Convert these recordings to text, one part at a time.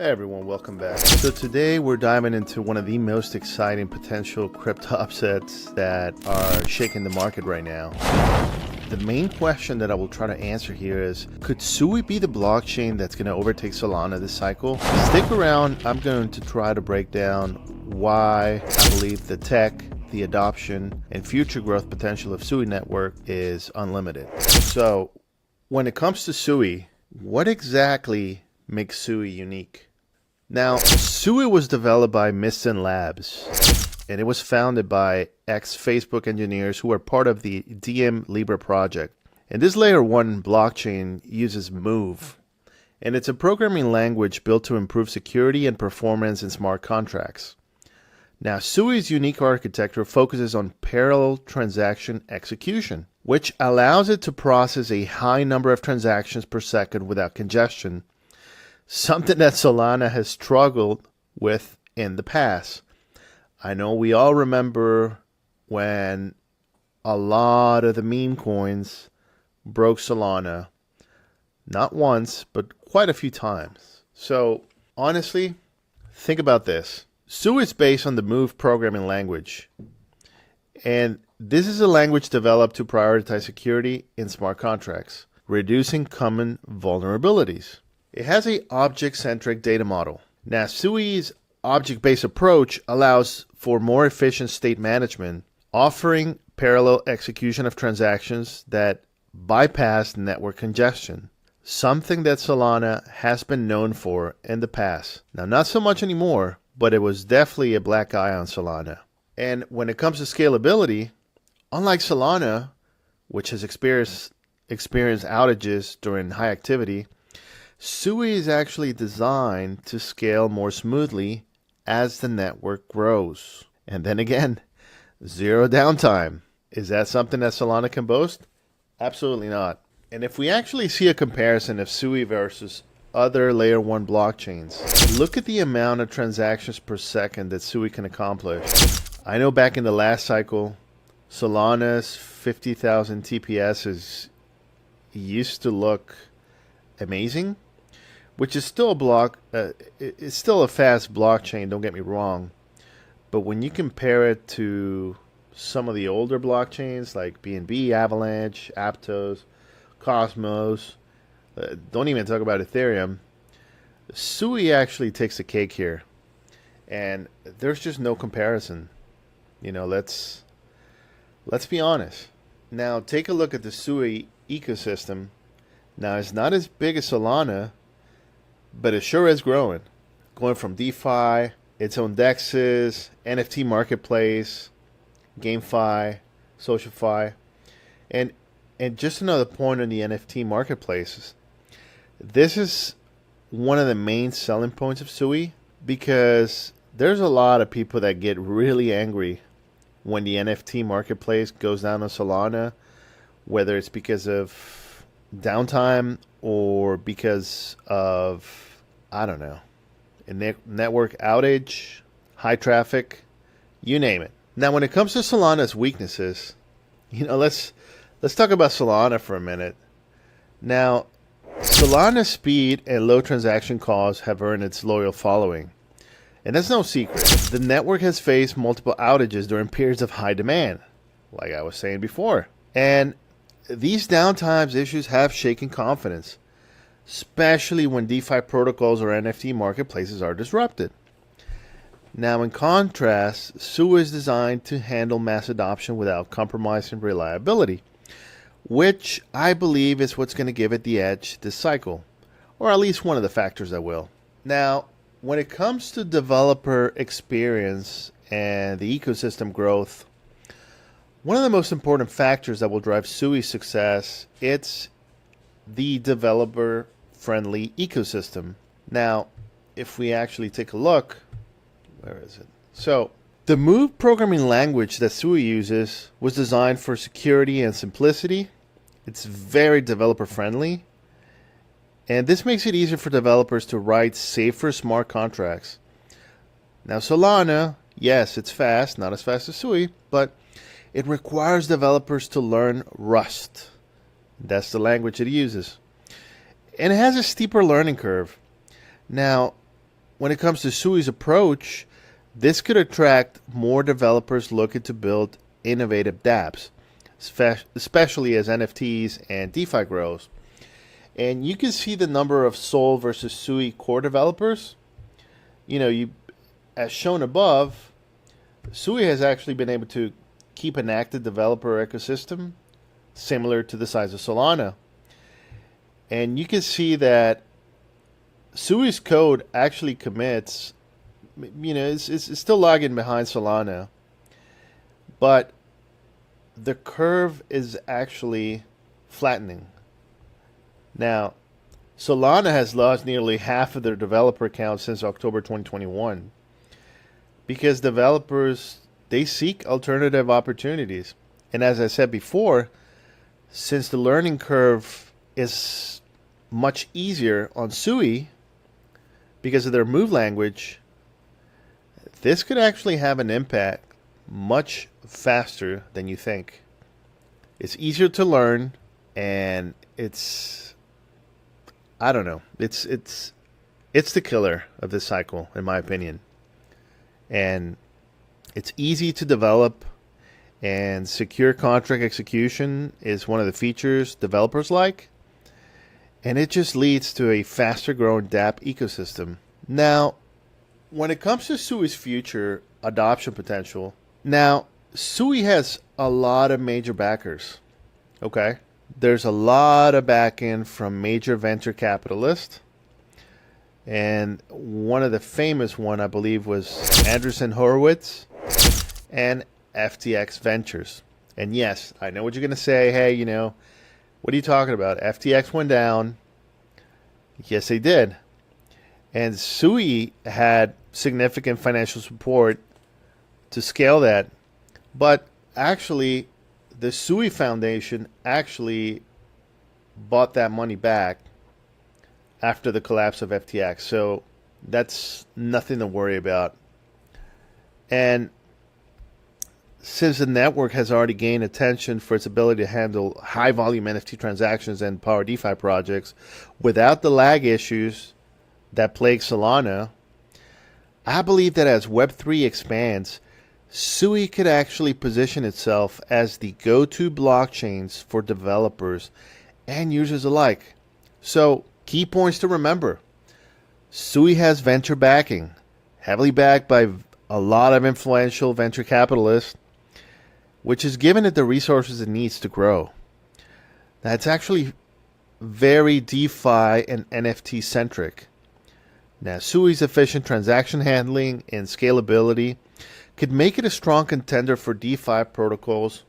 Hey everyone, welcome back. So today we're diving into one of the most exciting potential crypto upsets that are shaking the market right now. The main question that I will try to answer here is, could SUI be the blockchain that's going to overtake Solana this cycle? Stick around, I'm going to try to break down why I believe the tech, the adoption, and future growth potential of SUI network is unlimited. So when it comes to SUI, what exactly makes SUI unique? Now, SUI was developed by MEXC Labs, and it was founded by ex-Facebook engineers who are part of the DM Libra project. And this layer 1 blockchain uses Move, and it's a programming language built to improve security and performance in smart contracts. Now, SUI's unique architecture focuses on parallel transaction execution, which allows it to process a high number of transactions per second without congestion, something that Solana has struggled with in the past. I know we all remember when a lot of the meme coins broke Solana, not once, but quite a few times. So honestly, think about this. SUI is based on the Move programming language, and this is a language developed to prioritize security in smart contracts, reducing common vulnerabilities. It has an object-centric data model. Now, SUI's object-based approach allows for more efficient state management, offering parallel execution of transactions that bypass network congestion, something that Solana has been known for in the past. Now, not so much anymore, but it was definitely a black eye on Solana. And when it comes to scalability, unlike Solana, which has experienced outages during high activity, SUI is actually designed to scale more smoothly as the network grows. And then again, zero downtime. Is that something that Solana can boast? Absolutely not. And if we actually see a comparison of SUI versus other layer 1 blockchains, look at the amount of transactions per second that SUI can accomplish. I know back in the last cycle, Solana's 50,000 TPS used to look amazing, which is still it's still a fast blockchain, don't get me wrong. But when you compare it to some of the older blockchains like BNB, Avalanche, Aptos, Cosmos, don't even talk about Ethereum, SUI actually takes the cake here. And there's just no comparison. You know, let's be honest. Now take a look at the SUI ecosystem. Now it's not as big as Solana, but it sure is growing. Going from DeFi, its own DEXs, NFT marketplace, GameFi, SocialFi, and just another point on the NFT marketplaces. This is one of the main selling points of SUI because there's a lot of people that get really angry when the NFT marketplace goes down on Solana, whether it's because of downtime or because of, I don't know, a network outage, high traffic, you name it. Now, when it comes to Solana's weaknesses, let's talk about Solana for a minute. Now, Solana's speed and low transaction costs have earned its loyal following. And that's no secret. The network has faced multiple outages during periods of high demand, like I was saying before. And these downtimes issues have shaken confidence, especially when DeFi protocols or NFT marketplaces are disrupted. Now, in contrast, SUI is designed to handle mass adoption without compromising reliability, which I believe is what's going to give it the edge this cycle, or at least one of the factors that will. Now, when it comes to developer experience and the ecosystem growth, one of the most important factors that will drive SUI's success, it's the developer-friendly ecosystem. Now, if we actually take a look, where is it? So, the Move programming language that SUI uses was designed for security and simplicity. It's very developer-friendly, and this makes it easier for developers to write safer smart contracts. Now, Solana, yes, it's fast, not as fast as SUI, but it requires developers to learn Rust. That's the language it uses. And it has a steeper learning curve. Now, when it comes to SUI's approach, this could attract more developers looking to build innovative dApps, especially as NFTs and DeFi grows. And you can see the number of Sol versus SUI core developers. As shown above, SUI has actually been able to keep an active developer ecosystem similar to the size of Solana. And you can see that SUI's code actually commits, it's still lagging behind Solana, but the curve is actually flattening. Now, Solana has lost nearly half of their developer count since October 2021 because developers, they seek alternative opportunities. And as I said before, since the learning curve is much easier on SUI because of their move language, this could actually have an impact much faster than you think. It's easier to learn, and it's the killer of this cycle, in my opinion. And it's easy to develop, and secure contract execution is one of the features developers like. And it just leads to a faster growing dApp ecosystem. Now, when it comes to SUI's future adoption potential, now SUI has a lot of major backers. Okay? There's a lot of back-end from major venture capitalists. And one of the famous one, I believe, was Andreessen Horowitz and FTX Ventures. And yes, I know what you're going to say. Hey, what are you talking about? FTX went down. Yes, they did. And SUI had significant financial support to scale that. But actually, the SUI Foundation actually bought that money back after the collapse of FTX. So that's nothing to worry about. And since the network has already gained attention for its ability to handle high volume NFT transactions and power DeFi projects without the lag issues that plague Solana, I believe that as Web3 expands, SUI could actually position itself as the go-to blockchains for developers and users alike. So, key points to remember. SUI has venture backing, heavily backed by a lot of influential venture capitalists, which has given it the resources it needs to grow. Now, it's actually very DeFi and NFT centric. Now, SUI's efficient transaction handling and scalability could make it a strong contender for DeFi protocols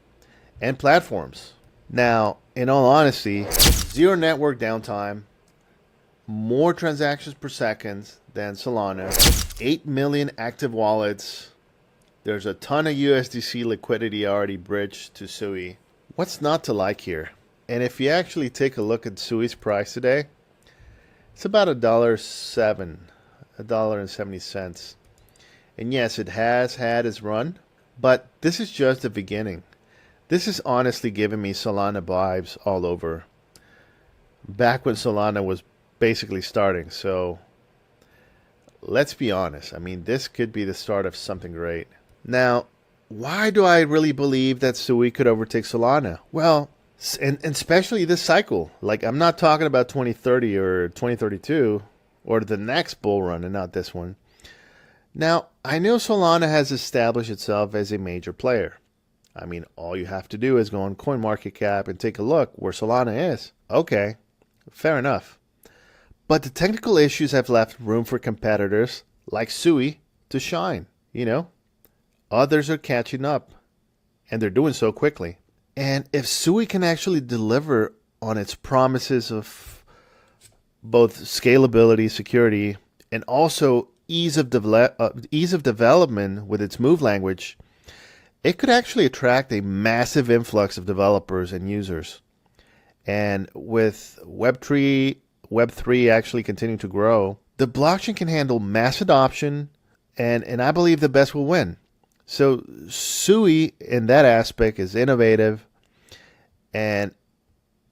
and platforms. Now, in all honesty, zero network downtime, more transactions per second than Solana, 8 million active wallets. There's a ton of USDC liquidity already bridged to SUI. What's not to like here? And if you actually take a look at SUI's price today, it's about $1.70. And yes, it has had its run, but this is just the beginning. This is honestly giving me Solana vibes all over. Back when Solana was basically starting. So let's be honest. I mean, this could be the start of something great. Now, why do I really believe that SUI could overtake Solana? Well, and especially this cycle. Like, I'm not talking about 2030 or 2032 or the next bull run and not this one. Now, I know Solana has established itself as a major player. I mean, all you have to do is go on CoinMarketCap and take a look where Solana is. Okay, fair enough. But the technical issues have left room for competitors like SUI to shine, Others are catching up, and they're doing so quickly. And if SUI can actually deliver on its promises of both scalability, security, and also ease of development with its move language, it could actually attract a massive influx of developers and users. And with Web3 actually continuing to grow, the blockchain can handle mass adoption, and I believe the best will win. So SUI in that aspect is innovative, and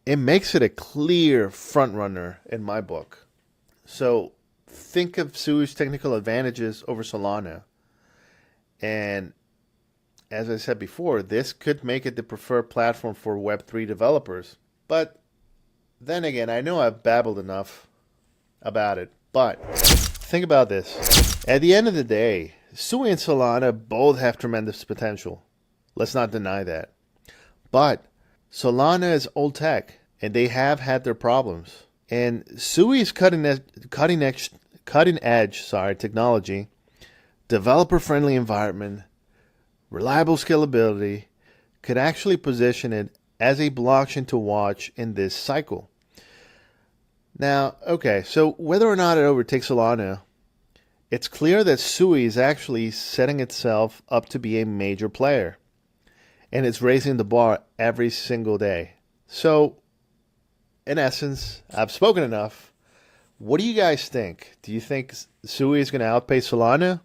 it makes it a clear front runner in my book. So think of SUI's technical advantages over Solana. And as I said before, this could make it the preferred platform for Web3 developers. But then again, I know I've babbled enough about it. But think about this. At the end of the day, SUI and Solana both have tremendous potential. Let's not deny that. But Solana is old tech, and they have had their problems. And SUI's cutting edge technology, developer-friendly environment, reliable scalability could actually position it as a blockchain to watch in this cycle. Now, okay, so whether or not it overtakes Solana, it's clear that SUI is actually setting itself up to be a major player. And it's raising the bar every single day. So, in essence, I've spoken enough. What do you guys think? Do you think SUI is going to outpace Solana?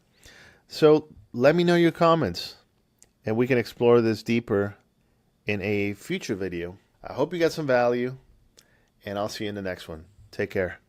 So, let me know your comments. And we can explore this deeper in a future video. I hope you got some value. And I'll see you in the next one. Take care.